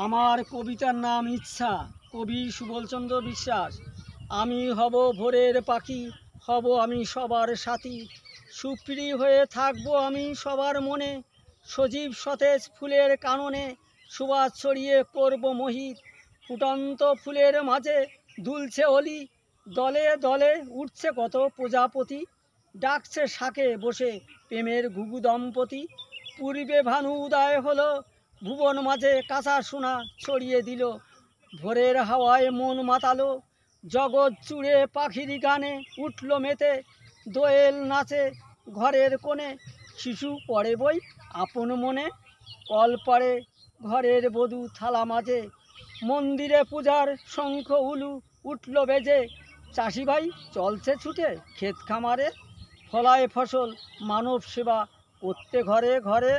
আমার কবিতার নাম ইচ্ছা, কবি সুবলচন্দ্র বিশ্বাস। আমি হব ভোরের পাখি, হব আমি সবার সাথী, সুপ্রিয় হয়ে থাকবো আমি সবার মনে, সজীব সতেজ ফুলের কাননে সুবাস ছড়িয়ে করব মোহিত। ফুটন্ত ফুলের মাঝে দুলছে অলি, দলে দলে উঠছে কত প্রজাপতি, ডাকছে শাকে বসে প্রেমের ঘুঘু দম্পতি। পূর্বে ভানু উদয় হলো, ভুবন মাঝে কাঁচা সোনা ছড়িয়ে দিল, ভোরের হাওয়ায় মন মাতালো, জগৎ জুড়ে পাখির গানে উঠল মেতে, দোয়েল নাচে ঘরের কোণে, শিশু পড়ে বই আপন মনে, কল পড়ে ঘরের বধূ থালা মাঝে, মন্দিরে পূজার শঙ্খ উলু উঠল বেজে, চাষি ভাই চলছে ছুটে ক্ষেত খামারে, ফলায় ফসল মানব সেবা করতে ঘরে ঘরে।